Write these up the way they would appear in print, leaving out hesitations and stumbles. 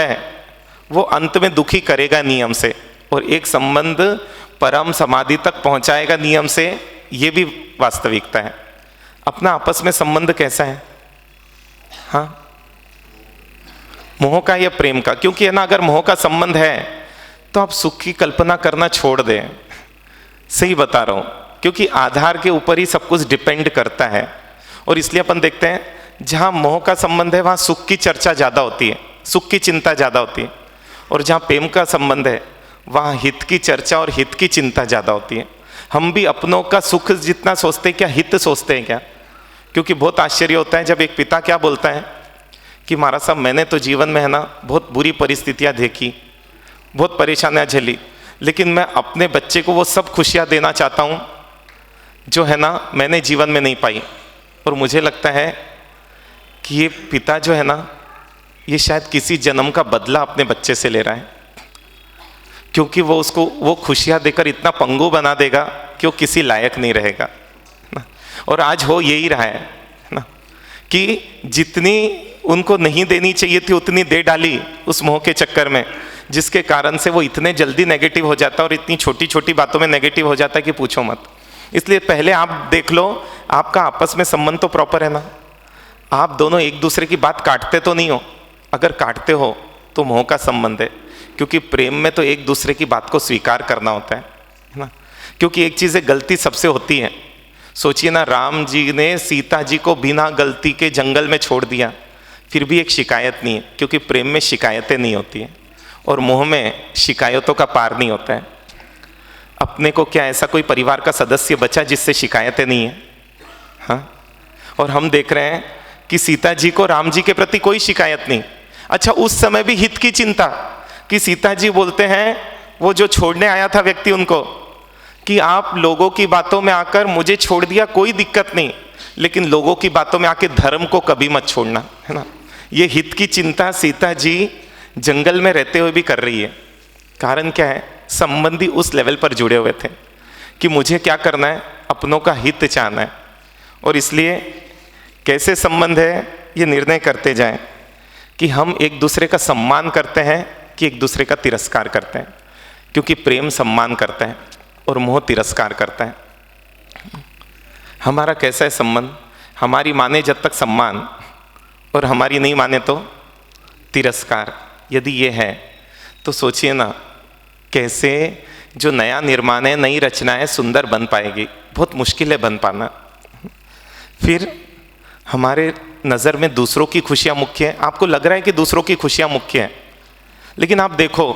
है वो अंत में दुखी करेगा नियम से, और एक संबंध परम समाधि तक पहुंचाएगा नियम से, ये भी वास्तविकता है। अपना आपस में संबंध कैसा है? हाँ, मोह का या प्रेम का? क्योंकि है ना, अगर मोह का संबंध है तो आप सुख की कल्पना करना छोड़ दें। सही बता रहा हूं, क्योंकि आधार के ऊपर ही सब कुछ डिपेंड करता है। और इसलिए अपन देखते हैं जहां मोह का संबंध है वहां सुख की चर्चा ज्यादा होती है, सुख की चिंता ज्यादा होती है, और जहां प्रेम का संबंध है वहां हित की चर्चा और हित की चिंता ज्यादा होती है। हम भी अपनों का सुख जितना सोचते हैं क्या हित सोचते हैं क्या? क्योंकि बहुत आश्चर्य होता है जब एक पिता क्या बोलता है कि महाराज साहब मैंने तो जीवन में है ना बहुत बुरी परिस्थितियां देखी, बहुत परेशानियां झेली, लेकिन मैं अपने बच्चे को वो सब खुशियां देना चाहता हूं जो है ना मैंने जीवन में नहीं पाई। और मुझे लगता है कि ये पिता जो है ना ये शायद किसी जन्म का बदला अपने बच्चे से ले रहा है, क्योंकि वो उसको वो खुशियां देकर इतना पंगु बना देगा कि वो किसी लायक नहीं रहेगा ना। और आज हो यही रहा है ना कि जितनी उनको नहीं देनी चाहिए थी उतनी दे डाली उस मोह के चक्कर में, जिसके कारण से वो इतने जल्दी नेगेटिव हो जाता है और इतनी छोटी छोटी बातों में नेगेटिव हो जाता है कि पूछो मत। इसलिए पहले आप देख लो आपका आपस में संबंध तो प्रॉपर है ना, आप दोनों एक दूसरे की बात काटते तो नहीं हो? अगर काटते हो तो मोह का संबंध है, क्योंकि प्रेम में तो एक दूसरे की बात को स्वीकार करना होता है ना। क्योंकि एक चीज़ है, गलती सबसे होती है। सोचिए ना, राम जी ने सीता जी को बिना गलती के जंगल में छोड़ दिया, फिर भी एक शिकायत नहीं है, क्योंकि प्रेम में शिकायतें नहीं होती हैं और मोह में शिकायतों का पार नहीं होता है। अपने को क्या ऐसा कोई परिवार का सदस्य बचा जिससे शिकायतें नहीं है? हाँ, और हम देख रहे हैं कि सीता जी को राम जी के प्रति कोई शिकायत नहीं। अच्छा, उस समय भी हित की चिंता कि सीता जी बोलते हैं वो जो छोड़ने आया था व्यक्ति उनको कि आप लोगों की बातों में आकर मुझे छोड़ दिया, कोई दिक्कत नहीं, लेकिन लोगों की बातों में आके धर्म को कभी मत छोड़ना, है ना। ये हित की चिंता सीता जी जंगल में रहते हुए भी कर रही है। कारण क्या है? संबंधी उस लेवल पर जुड़े हुए थे कि मुझे क्या करना है, अपनों का हित चाहना है। और इसलिए कैसे संबंध है ये निर्णय करते जाएं कि हम एक दूसरे का सम्मान करते हैं कि एक दूसरे का तिरस्कार करते हैं, क्योंकि प्रेम सम्मान करता है और मोह तिरस्कार करता है। हमारा कैसा है संबंध? हमारी माने जब तक सम्मान और हमारी नहीं माने तो तिरस्कार। यदि ये है तो सोचिए ना कैसे जो नया निर्माण है, नई रचना है, सुंदर बन पाएगी। बहुत मुश्किल है बन पाना। फिर हमारे नज़र में दूसरों की खुशियाँ मुख्य है। आपको लग रहा है कि दूसरों की खुशियाँ मुख्य है, लेकिन आप देखो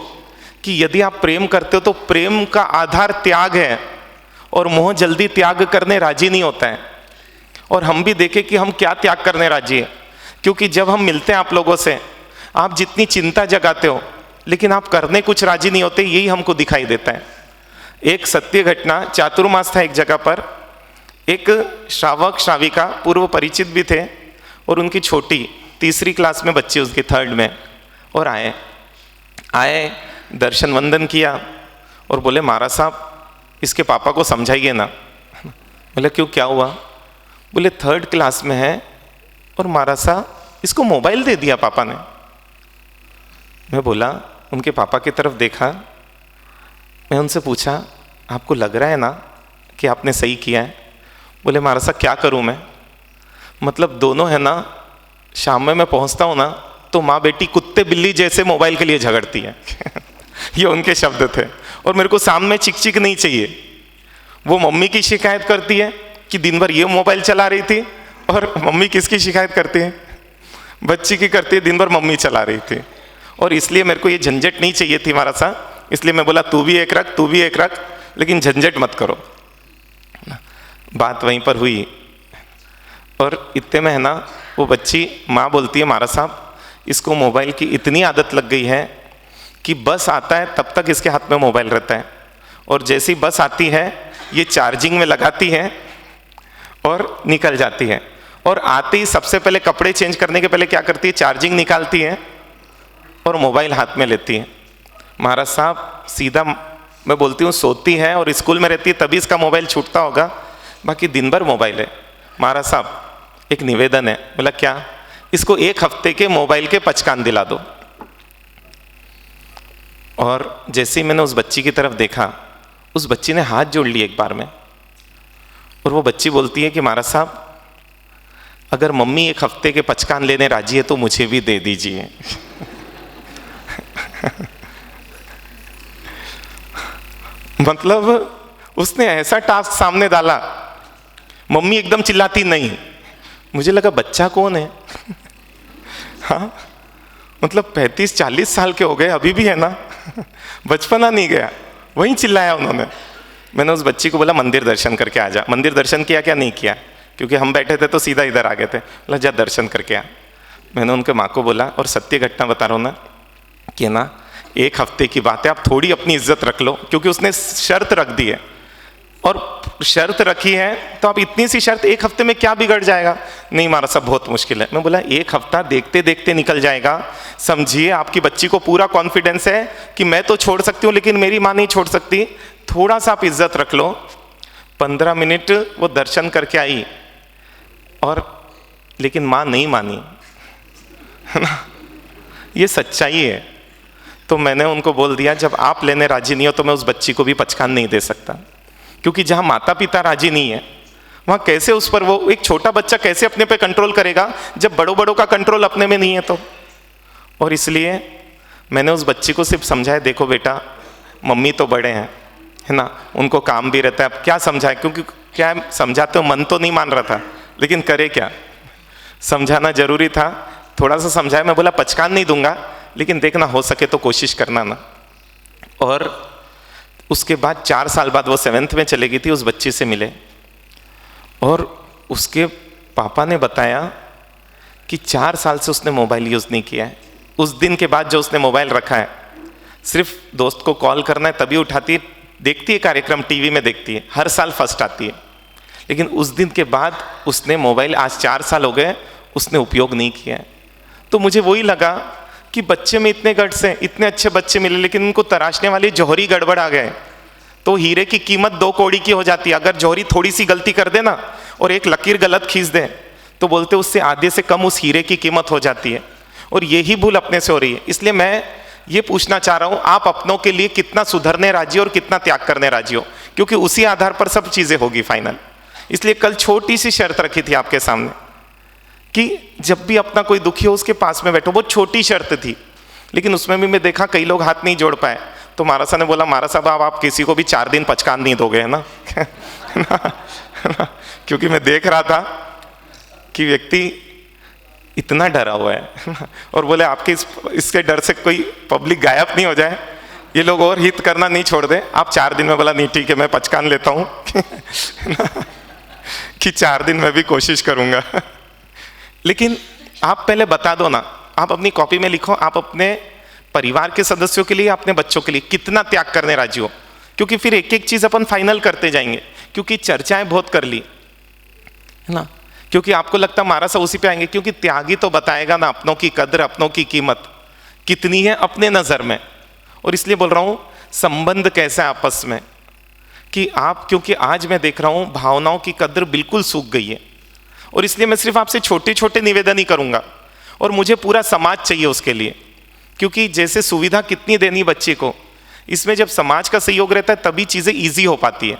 कि यदि आप प्रेम करते हो तो प्रेम का आधार त्याग है और मोह जल्दी त्याग करने राजी नहीं होता है। और हम भी देखें कि हम क्या त्याग करने राजी है, क्योंकि जब हम मिलते हैं आप लोगों से, आप जितनी चिंता जगाते हो लेकिन आप करने कुछ राजी नहीं होते, यही हमको दिखाई देता है। एक सत्य घटना, चातुर्मास था एक जगह पर, एक श्रावक श्राविका पूर्व परिचित भी थे और उनकी छोटी तीसरी क्लास में बच्ची, उसकी थर्ड में, और आए दर्शन वंदन किया और बोले महाराज साहब इसके पापा को समझाइए ना। बोले क्यों, क्या हुआ? बोले थर्ड क्लास में है और महाराज साहब इसको मोबाइल दे दिया पापा ने। मैं बोला, उनके पापा की तरफ देखा, मैं उनसे पूछा आपको लग रहा है ना कि आपने सही किया है? बोले महाराज साहब क्या करूं मैं, मतलब दोनों है ना, शाम में मैं पहुंचता हूं ना तो माँ बेटी कुत्ते बिल्ली जैसे मोबाइल के लिए झगड़ती है। ये उनके शब्द थे। और मेरे को सामने चिक चिक नहीं चाहिए। वो मम्मी की शिकायत करती है कि दिन भर ये मोबाइल चला रही थी, और मम्मी किसकी शिकायत करती है? बच्ची की करती है, दिन भर मम्मी चला रही थी। और इसलिए मेरे को ये झंझट नहीं चाहिए थी महाराज साहब, इसलिए मैं बोला तू भी एक रख, तू भी एक रख, लेकिन झंझट मत करो। बात वहीं पर हुई और इतने में है ना वो बच्ची, माँ बोलती है महाराज साहब इसको मोबाइल की इतनी आदत लग गई है कि बस आता है तब तक इसके हाथ में मोबाइल रहता है, और जैसी बस आती है ये चार्जिंग में लगाती है और निकल जाती है। और आते ही सबसे पहले कपड़े चेंज करने के पहले क्या करती है, चार्जिंग निकालती है और मोबाइल हाथ में लेती है। महाराज साहब सीधा मैं बोलती हूँ सोती है और स्कूल में रहती है तभी इसका मोबाइल छूटता होगा, बाकी दिन भर मोबाइल है। महाराज साहब एक निवेदन है। बोला क्या? इसको 1 हफ्ते के मोबाइल के 5 कान दिला दो। और जैसे ही मैंने उस बच्ची की तरफ देखा, उस बच्ची ने हाथ जोड़ लिए एक बार में, और वो बच्ची बोलती है कि महाराज साहब, अगर मम्मी एक हफ्ते के पचकान लेने राजी है तो मुझे भी दे दीजिए। मतलब उसने ऐसा टास्क सामने डाला, मम्मी एकदम चिल्लाती नहीं, मुझे लगा बच्चा कौन है। हाँ, मतलब 35-40 साल के हो गए, अभी भी है ना, बचपना नहीं गया, वहीं चिल्लाया उन्होंने। मैंने उस बच्ची को बोला मंदिर दर्शन करके आ जा। मंदिर दर्शन किया क्या? नहीं किया, क्योंकि हम बैठे थे तो सीधा इधर आ गए थे। बोला जा दर्शन करके आ। मैंने उनके माँ को बोला, और सत्य घटना बता रहा हूँ ना, कि ना 1 हफ्ते की बात है, आप थोड़ी अपनी इज्जत रख लो, क्योंकि उसने शर्त रख दी है, और शर्त रखी है तो आप इतनी सी शर्त 1 हफ्ते में क्या बिगड़ जाएगा? नहीं हमारा सब बहुत मुश्किल है। मैं बोला 1 हफ्ता देखते देखते निकल जाएगा। समझिए आपकी बच्ची को पूरा कॉन्फिडेंस है कि मैं तो छोड़ सकती हूँ लेकिन मेरी माँ नहीं छोड़ सकती, थोड़ा सा आप इज्जत रख लो। 15 मिनट वो दर्शन करके आई, और लेकिन माँ नहीं मानी, है ना, ये सच्चाई है। तो मैंने उनको बोल दिया जब आप लेने राजी नहीं हो तो मैं उस बच्ची को भी पचकान नहीं दे सकता, क्योंकि जहां माता पिता राजी नहीं है वहां कैसे उस पर वो एक छोटा बच्चा कैसे अपने पे कंट्रोल करेगा जब बड़ों बड़ों का कंट्रोल अपने में नहीं है तो। और इसलिए मैंने उस बच्ची को सिर्फ समझाया, देखो बेटा मम्मी तो बड़े हैं, है ना, उनको काम भी रहता है, अब क्या समझाए, क्योंकि क्या समझाते हो मन तो नहीं मान रहा था, लेकिन करे क्या, समझाना जरूरी था। थोड़ा सा समझाया, मैं बोला पचकान नहीं दूंगा लेकिन देखना हो सके तो कोशिश करना ना। और उसके बाद 4 साल बाद वो 7th में चली गई थी, उस बच्ची से मिले, और उसके पापा ने बताया कि 4 साल से उसने मोबाइल यूज़ नहीं किया है। उस दिन के बाद जो उसने मोबाइल रखा है, सिर्फ दोस्त को कॉल करना है तभी उठाती है, देखती है कार्यक्रम टीवी में देखती है, हर साल फर्स्ट आती है, लेकिन उस दिन के बाद उसने मोबाइल, आज 4 साल हो गए, उसने उपयोग नहीं किया है। तो मुझे वही लगा कि बच्चे में इतने गट्स हैं, इतने अच्छे बच्चे मिले, लेकिन उनको तराशने वाली जौहरी गड़बड़ आ गए, तो हीरे की कीमत 2 कौड़ी की हो जाती है। अगर जौहरी थोड़ी सी गलती कर दे ना और एक लकीर गलत खींच दे तो बोलते उससे आधे से कम उस हीरे की कीमत हो जाती है, और यही भूल अपने से हो रही है। इसलिए मैं ये पूछना चाह रहा हूं, आप अपनों के लिए कितना सुधरने राजी हो और कितना त्याग करने राजी हो, क्योंकि उसी आधार पर सब चीजें होगी फाइनल। इसलिए कल छोटी सी शर्त रखी थी आपके सामने कि जब भी अपना कोई दुखी हो उसके पास में बैठो, बहुत छोटी शर्त थी, लेकिन उसमें भी मैं देखा कई लोग हाथ नहीं जोड़ पाए। तो महाराज साहब ने बोला, महाराज साहब आप किसी को भी 4 दिन पचकान नहीं दोगे, है ना, क्योंकि मैं देख रहा था कि व्यक्ति इतना डरा हुआ है, और बोले आपके इसके डर से कोई पब्लिक गायब नहीं हो जाए, ये लोग और हित करना नहीं छोड़ दे। आप 4 दिन में, बोला नहीं ठीक है मैं पचकान लेता हूँ कि 4 दिन में भी कोशिश करूंगा। लेकिन आप पहले बता दो ना, आप अपनी कॉपी में लिखो, आप अपने परिवार के सदस्यों के लिए, अपने बच्चों के लिए कितना त्याग करने राजी हो, क्योंकि फिर एक एक चीज अपन फाइनल करते जाएंगे। क्योंकि चर्चाएं बहुत कर ली, है ना, क्योंकि आपको लगता महाराज साहब उसी पे आएंगे, क्योंकि त्यागी तो बताएगा ना अपनों की कदर, अपनों की कीमत कितनी है अपने नजर में। और इसलिए बोल रहा हूं संबंध कैसा है आपस में, कि आप, क्योंकि आज मैं देख रहा हूं भावनाओं की कदर बिल्कुल सूख गई है, और इसलिए मैं सिर्फ आपसे छोटे छोटे निवेदन ही करूंगा, और मुझे पूरा समाज चाहिए उसके लिए। क्योंकि जैसे सुविधा कितनी देनी बच्चे को, इसमें जब समाज का सहयोग रहता है तभी चीजें इजी हो पाती है,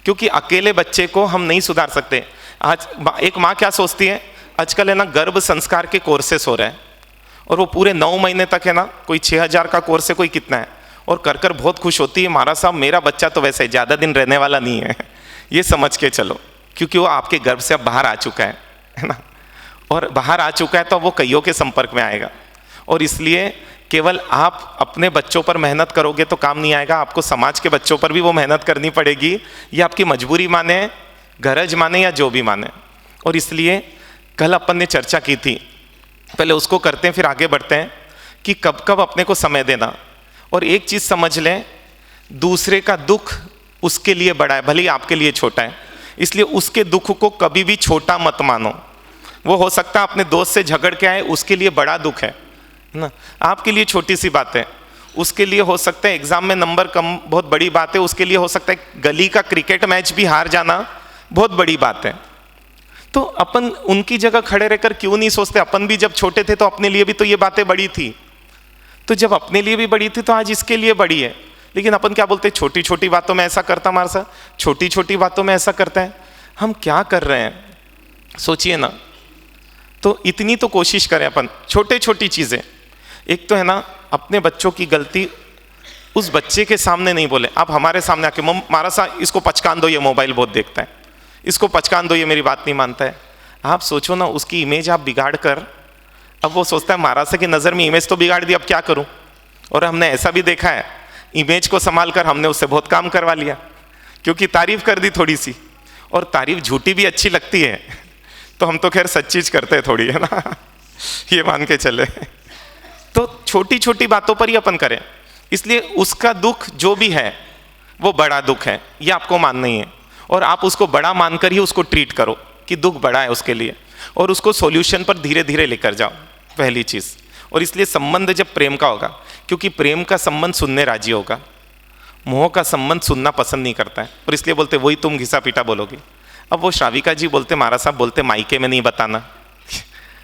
क्योंकि अकेले बच्चे को हम नहीं सुधार सकते। आज एक माँ क्या सोचती है, आजकल है ना गर्भ संस्कार के कोर्सेस हो रहे हैं, और वो पूरे 9 महीने तक है ना, कोई 6000 का कोर्स है, कोई कितना है, और कर कर बहुत खुश होती है, महाराज साहब मेरा बच्चा तो वैसे ज्यादा दिन रहने वाला नहीं है, ये समझ के चलो, क्योंकि वो आपके गर्भ से अब बाहर आ चुका है ना, और बाहर आ चुका है तो वो कईयों के संपर्क में आएगा। और इसलिए केवल आप अपने बच्चों पर मेहनत करोगे तो काम नहीं आएगा, आपको समाज के बच्चों पर भी वो मेहनत करनी पड़ेगी, ये आपकी मजबूरी माने, गरज माने, या जो भी माने। और इसलिए कल अपन ने चर्चा की थी, पहले उसको करते हैं फिर आगे बढ़ते हैं, कि कब कब अपने को समय देना। और एक चीज समझ लें, दूसरे का दुख उसके लिए बड़ा है, भले ही आपके लिए छोटा है, इसलिए उसके दुख को कभी भी छोटा मत मानो। वो हो सकता है अपने दोस्त से झगड़ के आए, उसके लिए बड़ा दुख है ना, आपके लिए छोटी सी बात है, उसके लिए हो सकता है एग्जाम में नंबर कम बहुत बड़ी बात है, उसके लिए हो सकता है गली का क्रिकेट मैच भी हार जाना बहुत बड़ी बात है। तो अपन उनकी जगह खड़े रहकर क्यों नहीं सोचते, अपन भी जब छोटे थे तो अपने लिए भी तो ये बातें बड़ी थी। तो जब अपने लिए भी बड़ी थी तो आज इसके लिए बड़ी है। लेकिन अपन क्या बोलते हैं, छोटी छोटी बातों में ऐसा करता हमारे साथ, छोटी छोटी बातों में ऐसा करता है। हम क्या कर रहे हैं सोचिए ना। तो इतनी तो कोशिश करें अपन, छोटे छोटी चीजें। एक तो है ना, अपने बच्चों की गलती उस बच्चे के सामने नहीं बोले। आप हमारे सामने आके मारा सा इसको पचकान दो, ये मोबाइल बहुत देखता है, इसको पचकान दो, ये मेरी बात नहीं मानता है। आप सोचो ना, उसकी इमेज आप बिगाड़ कर, अब वो सोचता है महाराज की नज़र में इमेज तो बिगाड़ दी, अब क्या करूं। और हमने ऐसा भी देखा है, इमेज को संभाल कर हमने उससे बहुत काम करवा लिया, क्योंकि तारीफ कर दी थोड़ी सी, और तारीफ झूठी भी अच्छी लगती है तो हम तो खैर सच्चीज करते हैं थोड़ी, है ना ये मान के चले। तो छोटी छोटी बातों पर ही अपन करें, इसलिए उसका दुख जो भी है वो बड़ा दुख है, ये आपको मानना ही है। और आप उसको बड़ा मानकर ही उसको ट्रीट करो कि दुख बड़ा है उसके लिए, और उसको सॉल्यूशन पर धीरे धीरे लेकर जाओ, पहली चीज। और इसलिए संबंध जब प्रेम का होगा, क्योंकि प्रेम का संबंध सुनने राजी होगा, मोह का संबंध सुनना पसंद नहीं करता है, और इसलिए बोलते वही तुम घिसा पीटा बोलोगे। अब वो श्राविका जी बोलते, महाराज साहब बोलते मायके में नहीं बताना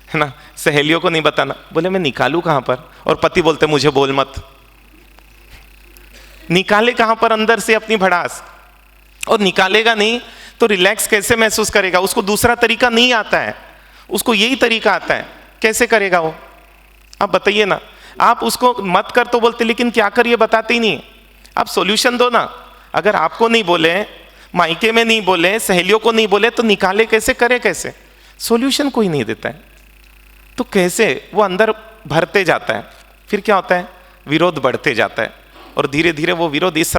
है ना, सहेलियों को नहीं बताना। बोले मैं निकालू कहां पर, और पति बोलते मुझे बोल मत। निकाले कहां पर अंदर से अपनी भड़ास, और निकालेगा नहीं तो रिलैक्स कैसे महसूस करेगा। उसको दूसरा तरीका नहीं आता है, उसको यही तरीका आता है, कैसे करेगा वो, आप बताइए ना। आप उसको मत कर तो बोलते, लेकिन क्या कर ये बताते ही नहीं। आप सॉल्यूशन दो ना। अगर आपको नहीं बोले, मायके में नहीं बोले, सहेलियों को नहीं बोले, तो निकाले कैसे, करे कैसे। सॉल्यूशन कोई नहीं देता है तो कैसे वो अंदर भरते जाता है। फिर क्या होता है, विरोध बढ़ते जाता है, और धीरे धीरे वो विरोध इस